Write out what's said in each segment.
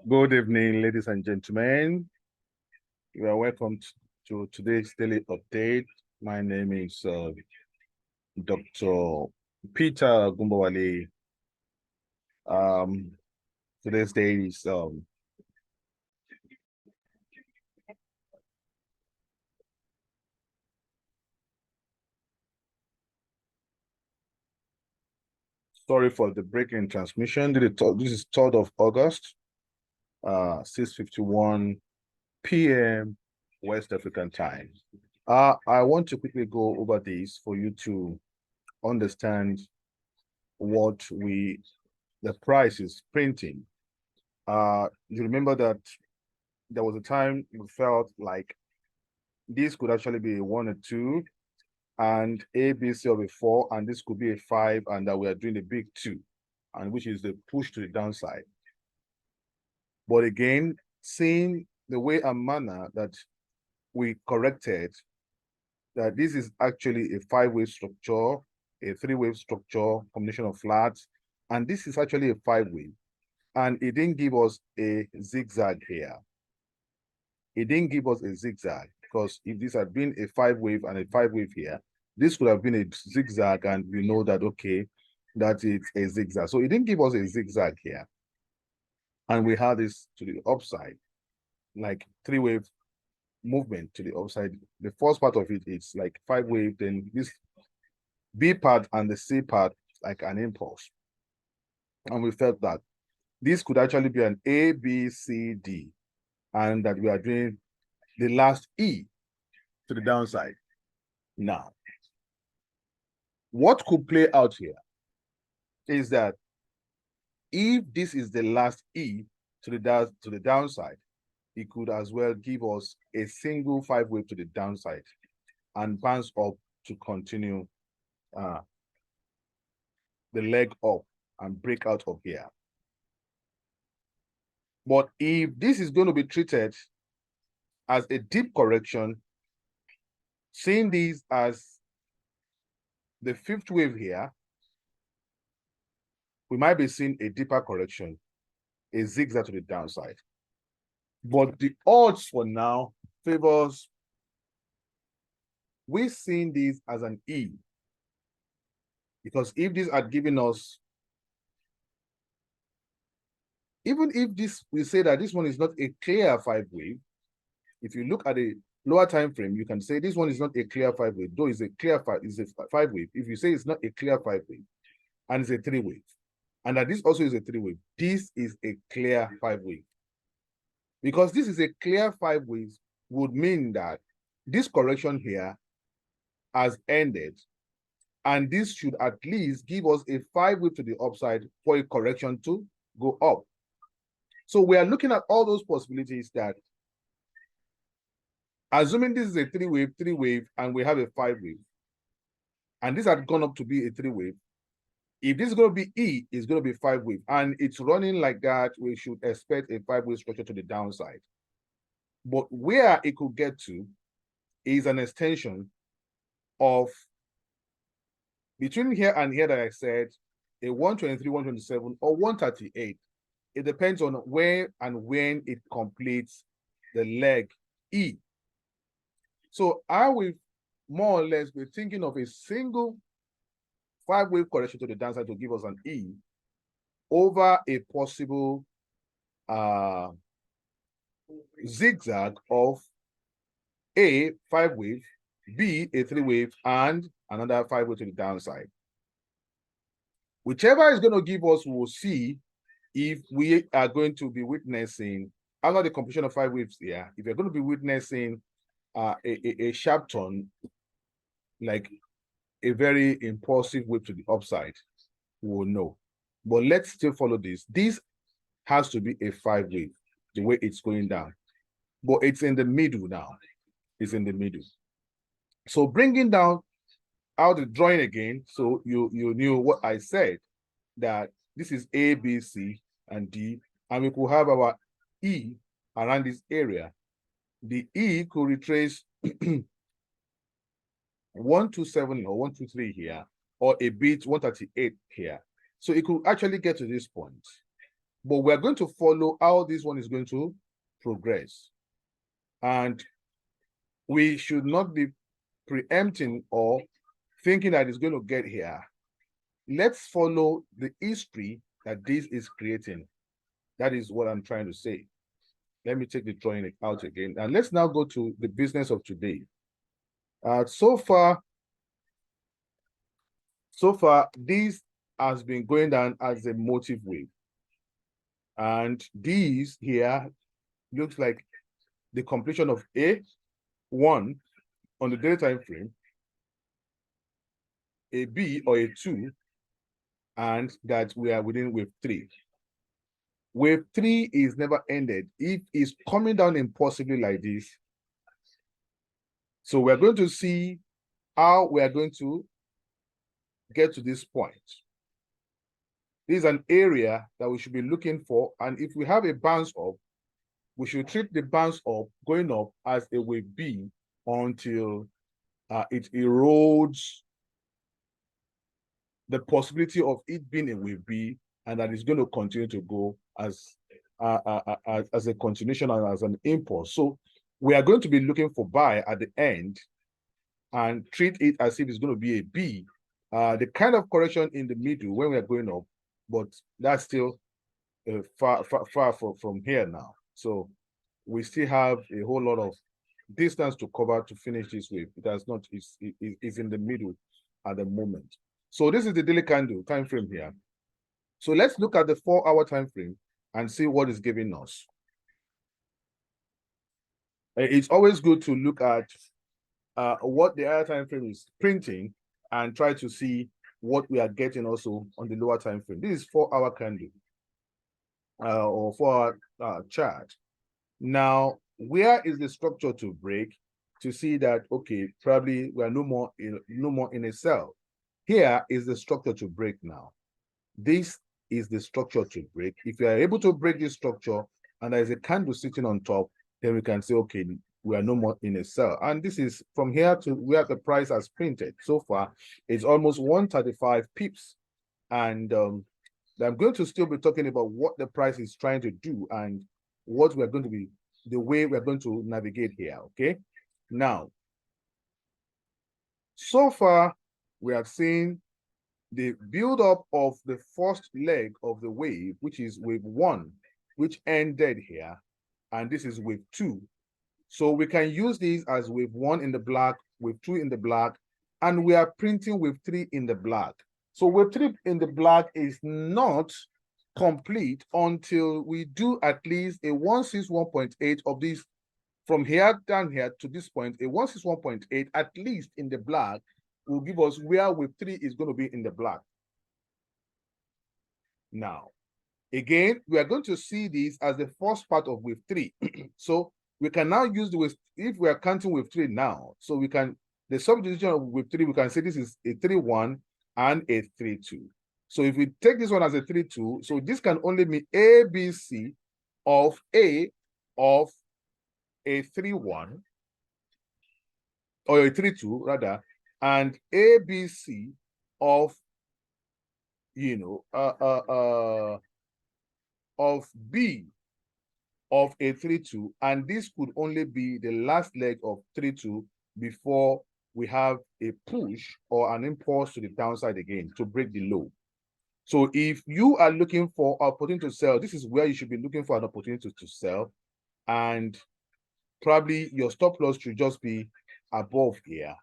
Good evening, ladies and gentlemen. You are welcome to today's daily update. My name is Dr. Peter Gumbawale. Today's day is sorry for the break in transmission. This is 3rd of August, 6:51 p.m. West African time. I want to quickly go over this for you to understand what the price is printing. You remember that there was a time we felt like this could actually be a 1 or 2, and A, B, C of a 4, and this could be a 5, and that we are doing a big 2, and which is the push to the downside. But again, seeing the way and manner that we corrected, that this is actually a 5-wave structure, a 3-wave structure, combination of flats, and this is actually a 5-wave. And it didn't give us a zigzag here. It didn't give us a zigzag, because if this had been a 5-wave and a 5-wave here, this could have been a zigzag, and we know that, okay, that it's a zigzag. So it didn't give us a zigzag here. And we had this to the upside, like 3-wave movement to the upside. The first part of it is like 5-wave, then this B part and the C part, like an impulse. And we felt that this could actually be an A, B, C, D, and that we are doing the last E to the downside. Now, what could play out here is that if this is the last E to the downside, it could as well give us a single 5-wave to the downside and bounce up to continue the leg up and break out of here. But if this is going to be treated as a deep correction, seeing this as the 5th wave here, we might be seeing a deeper correction, a zigzag to the downside. But the odds for now favors, we're seeing this as an E. Because if this had given us, even if this, we say that this one is not a clear 5-wave, if you look at a lower time frame, you can say this one is not a clear 5-wave, though it's a clear 5-wave. If you say it's not a clear 5-wave and it's a 3-wave, and that this also is a 3-wave, this is a clear 5-wave. Because this is a clear 5-wave would mean that this correction here has ended, and this should at least give us a 5-wave to the upside for a correction to go up. So we are looking at all those possibilities that, assuming this is a 3-wave, and we have a 5-wave, and this had gone up to be a 3-wave, if this is going to be E, it's going to be 5-wave, and it's running like that, we should expect a 5-wave structure to the downside. But where it could get to is an extension of between here and here that I said, a 123, 127, or 138. It depends on where and when it completes the leg E. So I will more or less be thinking of a single 5-wave correction to the downside to give us an E over a possible zigzag of A, 5-wave, B, a 3-wave, and another 5-wave to the downside. Whichever is going to give us, we'll see if we are going to be witnessing, after the completion of 5 waves here, if you're going to be witnessing a sharp turn, like a very impulsive wave to the upside, we'll know. But let's still follow this. This has to be a 5-wave, the way it's going down. But it's in the middle now. It's in the middle. So bringing down out the drawing again, so you knew what I said, that this is A, B, C, and D, and we could have our E around this area. the E could retrace 127 or 123 here, or a bit 138 here. So it could actually get to this point. But we're going to follow how this one is going to progress. And we should not be preempting or thinking that it's going to get here. Let's follow the history that this is creating. That is what I'm trying to say. Let me take the drawing out again. And let's now go to the business of today. So far, this has been going down as a motive wave. And these here looks like the completion of A1 on the daily time frame, a B or a 2, and that we are within wave 3. Wave 3 is never ended. If it's coming down impossibly like this, so we're going to see how we are going to get to this point. This is an area that we should be looking for, and if we have a bounce up, we should treat the bounce up going up as a wave B until it erodes the possibility of it being a wave B, and that is going to continue to go as a continuation and as an impulse. So we are going to be looking for buy at the end and treat it as if it's going to be a B. The kind of correction in the middle when we are going up, but that's still far from here now. So we still have a whole lot of distance to cover to finish this wave. It has not, it's in the middle at the moment. So this is the daily candle time frame here. So let's look at the 4-hour time frame and see what is giving us. It's always good to look at what the higher time frame is printing and try to see what we are getting also on the lower time frame. This is 4-hour candle or 4-hour chart. Now, where is the structure to break to see that, okay, probably we are no more in a cell? Here is the structure to break now. This is the structure to break. If you are able to break this structure and there is a candle sitting on top, then we can say, okay, we are no more in a cell. And this is from here to where the price has printed. So far, it's almost 135 pips. And I'm going to still be talking about what the price is trying to do and what we're going to be, the way we're going to navigate here, okay? Now, so far, we have seen the build-up of the first leg of the wave, which is wave 1, which ended here, and this is wave 2. So we can use these as wave 1 in the black, wave 2 in the black, and we are printing wave 3 in the black. So wave 3 in the black is not complete until we do at least a 161.8 of these from here down here to this point. A 161.8 at least in the black will give us where wave 3 is going to be in the black. Now, again, we are going to see this as the first part of wave 3. So we can now use the wave, if we are counting wave 3 now, so we can, the subdivision of wave 3, we can say this is a 3-1 and a 3-2. So if we take this one as a 3-2, so this can only be ABC of A of a 3-1 or a 3-2 rather, and ABC of, you know, of B of a 3-2, and this could only be the last leg of 3-2 before we have a push or an impulse to the downside again to break the low. So if you are looking for an opportunity to sell, this is where you should be looking for an opportunity to sell, and probably your stop loss should just be above here.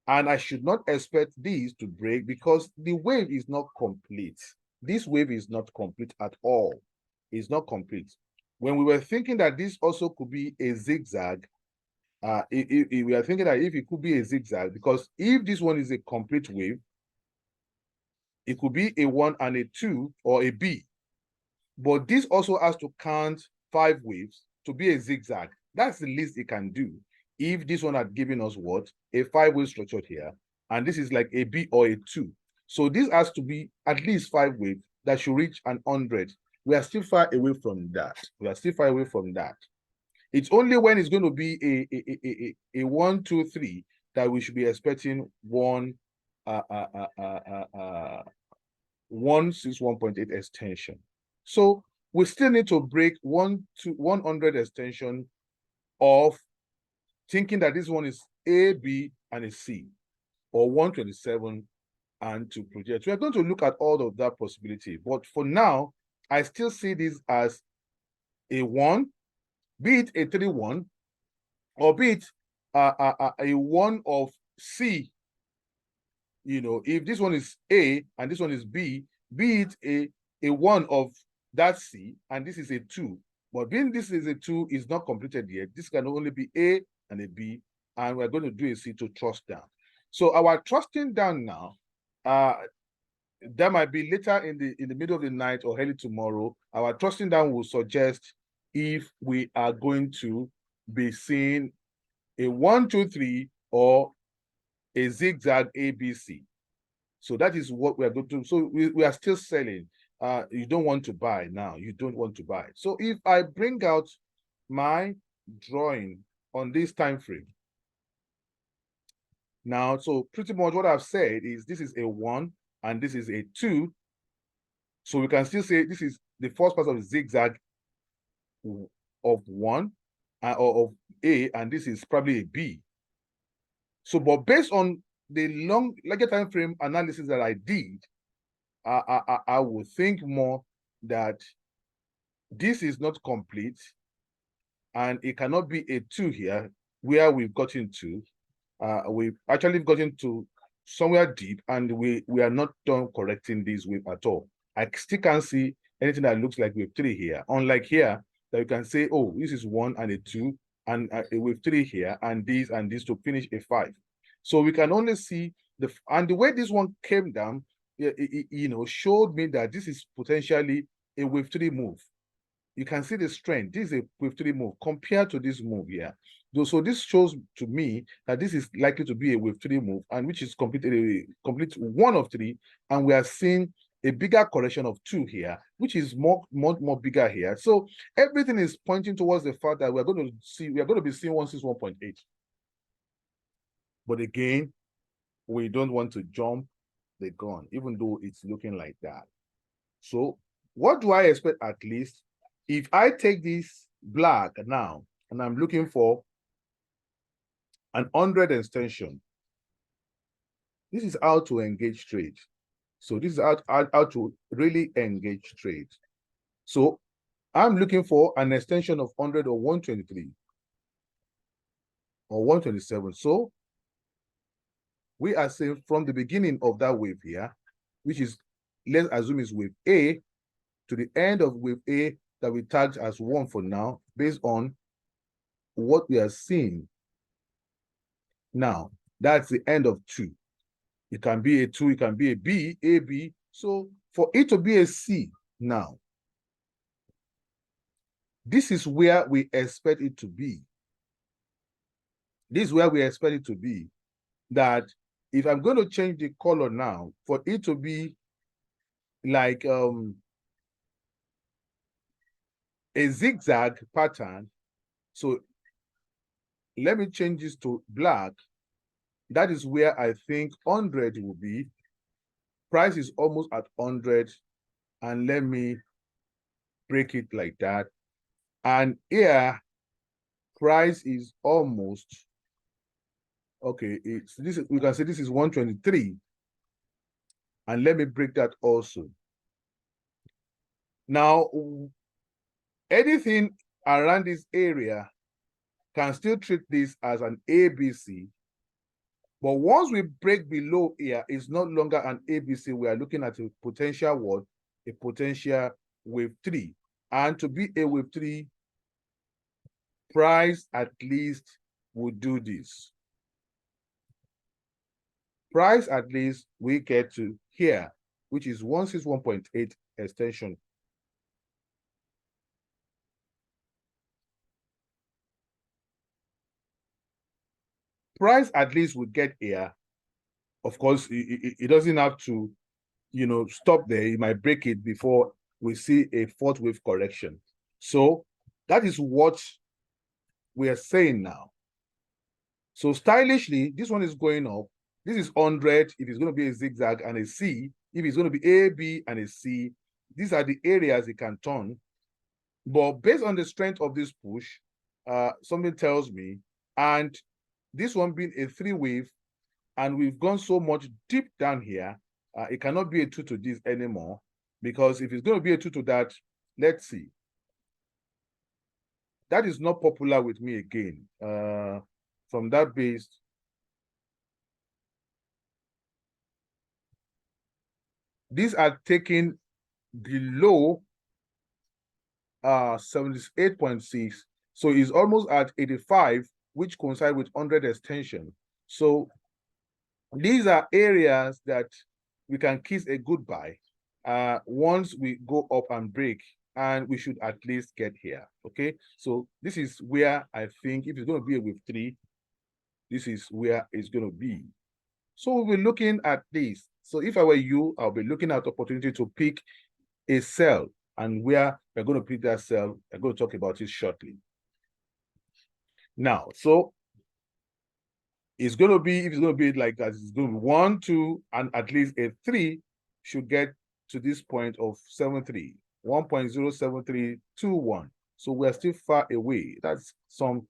And I should not expect these to break because the wave is not complete. This wave is not complete at all. It's not complete. When we were thinking that this also could be a zigzag, we are thinking that if it could be a zigzag, because if this one is a complete wave, it could be a 1 and a 2 or a B. But this also has to count 5 waves to be a zigzag. That's the least it can do. If this one had given us what? A 5-wave structure here, and this is like a B or a 2. So this has to be at least 5 waves that should reach 100. We are still far away from that. We are still far away from that. It's only when it's going to be a 1, 2, 3 that we should be expecting 161.8 extension. So we still need to break 100 extension of thinking that this one is A, B, and a C, or 127 and to project. We are going to look at all of that possibility, but for now, I still see this as a 1, be it a 3-1, or be it a 1 of C. You know, if this one is A and this one is B, be it a 1 of that C and this is a 2. But being this is a 2 is not completed yet. This can only be A and a B, and we're going to do a C to thrust down. So our thrusting down now, that might be later in the middle of the night or early tomorrow. Our thrusting down will suggest if we are going to be seeing a 1, 2, 3 or a zigzag ABC. So that is what we are going to. So we are still selling. You don't want to buy now. You don't want to buy. So if I bring out my drawing on this time frame now, so pretty much what I've said is this is a 1 and this is a 2. So we can still say this is the first part of zigzag of 1 or of A, and this is probably a B. So, but based on the larger time frame analysis that I did, I would think more that this is not complete, and it cannot be a 2 here where we've gotten to. We've actually gotten to somewhere deep, and we are not done correcting this wave at all. I still can't see anything that looks like wave 3 here. Unlike here, that you can say, oh, this is 1 and a 2, and a wave 3 here, and this to finish a 5. So we can only see the way this one came down, you know, showed me that this is potentially a wave 3 move. You can see the strength. This is a wave 3 move compared to this move here. So this shows to me that this is likely to be a wave 3 move, and which is complete 1 of 3, and we are seeing a bigger correction of 2 here, which is more bigger here. So everything is pointing towards the fact that we are going to be seeing 161.8. But again, we don't want to jump the gun, even though it's looking like that. So what do I expect at least? If I take this black now, and I'm looking for an 100 extension, this is how to engage trade. So this is how to really engage trade. So I'm looking for an extension of 100 or 123 or 127. So we are saying from the beginning of that wave here, which is, let's assume is wave A, to the end of wave A that we tagged as 1 for now, based on what we are seeing now. That's the end of 2. It can be a 2, it can be a B, A, B. So for it to be a C now, this is where we expect it to be. This is where we expect it to be. That if I'm going to change the color now, for it to be like a zigzag pattern, so let me change this to black. That is where I think 100 will be. Price is almost at 100, and let me break it like that. And here, price is almost, okay, we can say this is 123. And let me break that also. Now, anything around this area can still treat this as an ABC. But once we break below here, it's no longer an ABC. We are looking at a potential what? A potential wave 3. And to be a wave 3, price at least will do this. Price at least we get to here, which is 161.8 extension. Price at least would get here. Of course, it doesn't have to, you know, stop there. It might break it before we see a 4th wave correction. So that is what we are saying now. So stylishly, this one is going up. This is 100 if it's going to be a zigzag and a C. If it's going to be A, B, and a C, these are the areas it can turn. But based on the strength of this push, something tells me, and this one being a 3-wave, and we've gone so much deep down here, it cannot be a 2 to this anymore, because if it's going to be a 2 to that, let's see. That is not popular with me again. From that base, these are taken below 78.6. So it's almost at 85, which coincide with 100 extension. So these are areas that we can kiss a goodbye once we go up and break, and we should at least get here. Okay, so this is where I think if it's going to be a wave 3, this is where it's going to be. So we'll be looking at this. So if I were you, I'll be looking at opportunity to pick a sell, and where we're going to pick that sell, I'm going to talk about it shortly. Now, so it's going to be, if it's going to be like that, it's going to be 1, 2, and at least a 3 should get to this point of 73, 1.07321. So we're still far away. That's some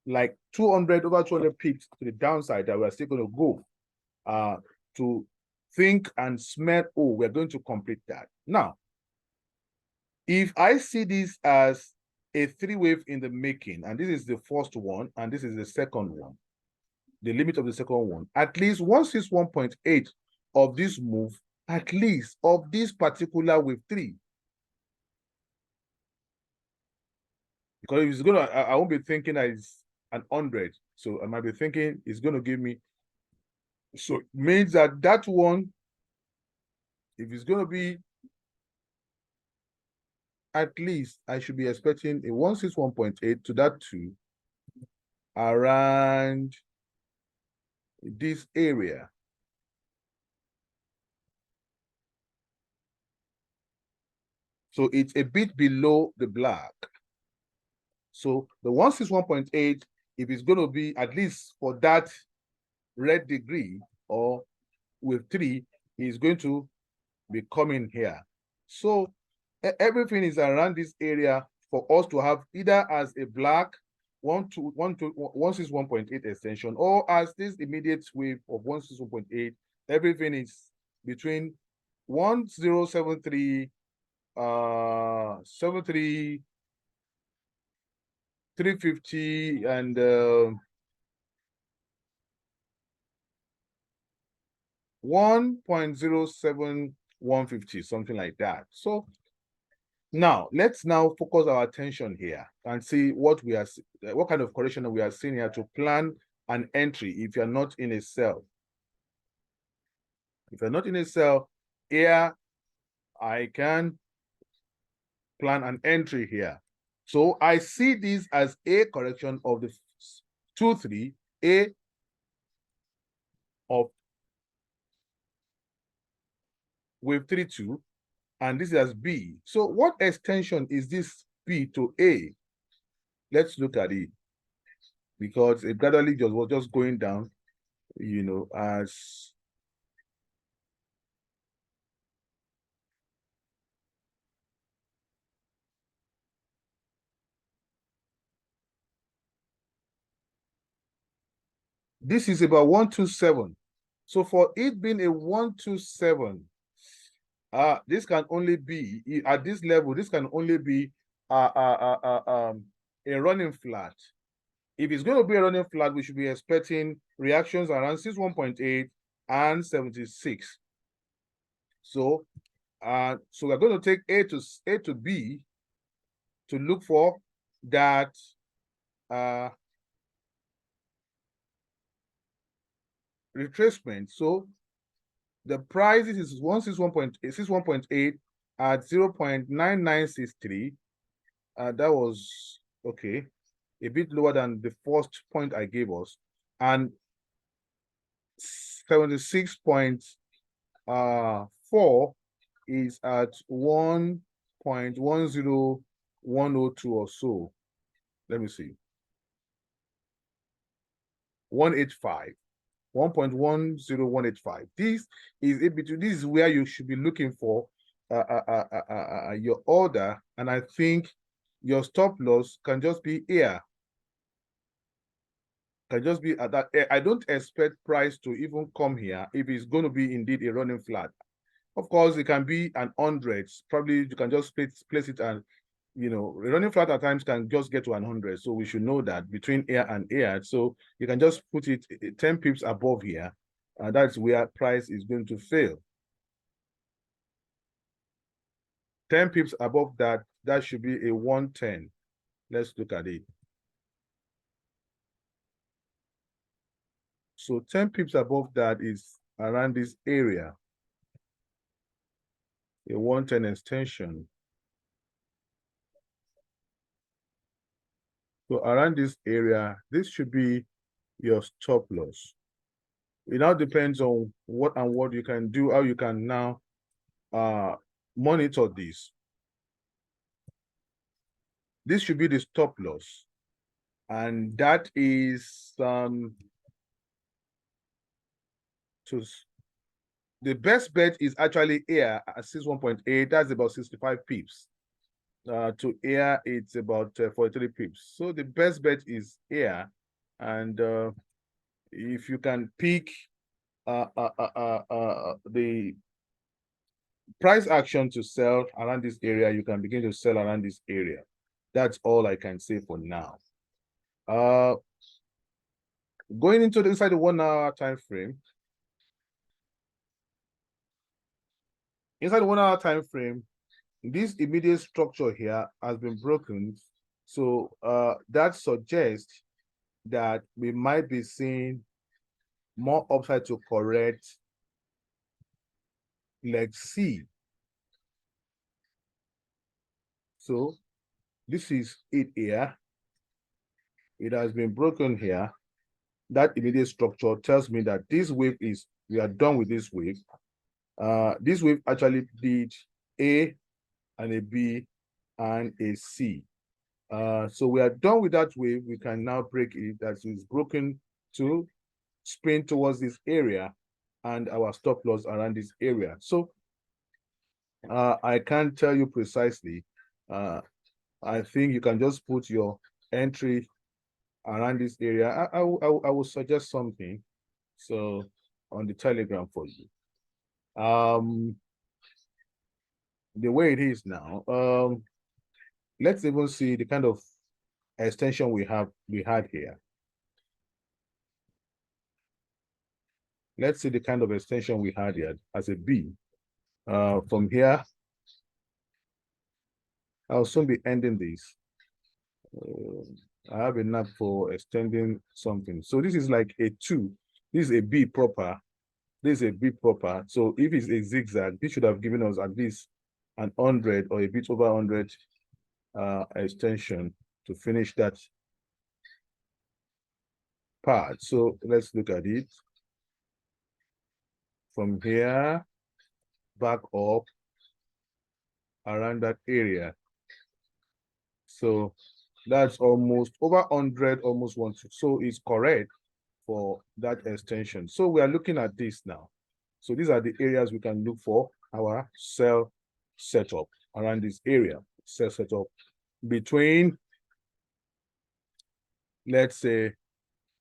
like 200, over 200 pips to the downside that we're still going to go to think and smell, oh, we're going to complete that. Now, if I see this as a 3-wave in the making, and this is the first one, and this is the second one, the limit of the second one, at least 161.8 of this move, at least of this particular wave 3. Because if it's gonna, I won't be thinking that it's an 100. So I might be thinking it's gonna give me. So it means that that one, if it's gonna be, at least I should be expecting a 161.8 to that 2 around this area. So it's a bit below the black. So the 161.8, if it's going to be at least for that red degree or with 3, is going to be coming here. So everything is around this area for us to have either as a black 161.8 extension, or as this immediate wave of 161.8. Everything is between 1073 73 350 and 1.07150, something like that. So now let's now focus our attention here and see what kind of correction we are seeing here to plan an entry if you're not in a sell. If you're not in a sell here, I can plan an entry here. So I see this as a correction of the 2-3, A of wave 3-2, and this is as B. So what extension is this B to A? Let's look at it, because it gradually was just going down, you know, as this is about 127. So for it being a 127, this can only be at this level. This can only be a running flat. If it's going to be a running flat, we should be expecting reactions around 61.8 and 76. So, so we're going to take A to B to look for that retracement. So the price is 161.8 at 0.9963. That was okay, a bit lower than the first point I gave us, and 76.4 is at 1.10102 or so. Let me see. 185. 1.10185. This is in between. This is where you should be looking for your order, and I think your stop loss can just be here. Can just be at that. I don't expect price to even come here if it's going to be indeed a running flat. Of course, it can be an 100. Probably you can just place it, and running flat at times can just get to 100. So we should know that between here and here. So you can just put it 10 pips above here. That's where price is going to fail. 10 pips above that, that should be a 110. Let's look at it. So 10 pips above that is around this area. A 110 extension. So around this area, this should be your stop loss. It now depends on what you can do, how you can now monitor this. This should be the stop loss. And that is the best bet is actually here at 61.8. That's about 65 pips. To here, it's about 43 pips. So the best bet is here. And if you can pick the price action to sell around this area, you can begin to sell around this area. That's all I can say for now. Going into inside the 1 hour time frame. Inside the 1 hour time frame, this immediate structure here has been broken. So that suggests that we might be seeing more upside to correct leg C. So this is it here. It has been broken here. That immediate structure tells me that this wave we are done with this wave. This wave actually did A and a B and a C. So we are done with that wave. We can now break it. That is broken to sprint towards this area and our stop loss around this area. So I can't tell you precisely. I think you can just put your entry around this area. I will suggest something. So on the Telegram for you. The way it is now, let's even see the kind of extension we had here. Let's see the kind of extension we had here as a B. From here, I'll soon be ending this. I have enough for extending something. So this is like a 2. This is a B proper. This is a B proper. So if it's a zigzag, this should have given us at least an 100 or a bit over 100 extension to finish that part. So let's look at it. From here, back up around that area. So that's almost over 100, almost 1. So it's correct for that extension. So we are looking at this now. So these are the areas we can look for our sell setup around this area. Sell setup between, let's say,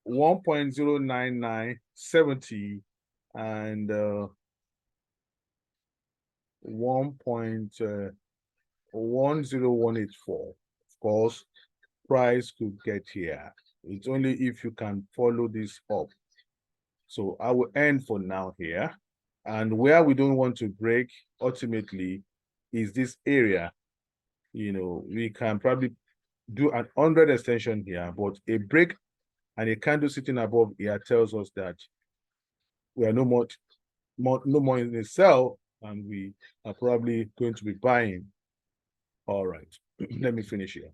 1.09970 and 1.10184. Of course, price could get here. It's only if you can follow this up. So I will end for now here. And where we don't want to break ultimately is this area. We can probably do an 100 extension here, but a break and a candle sitting above here tells us that we are no more in the sell, and we are probably going to be buying. All right, let me finish here.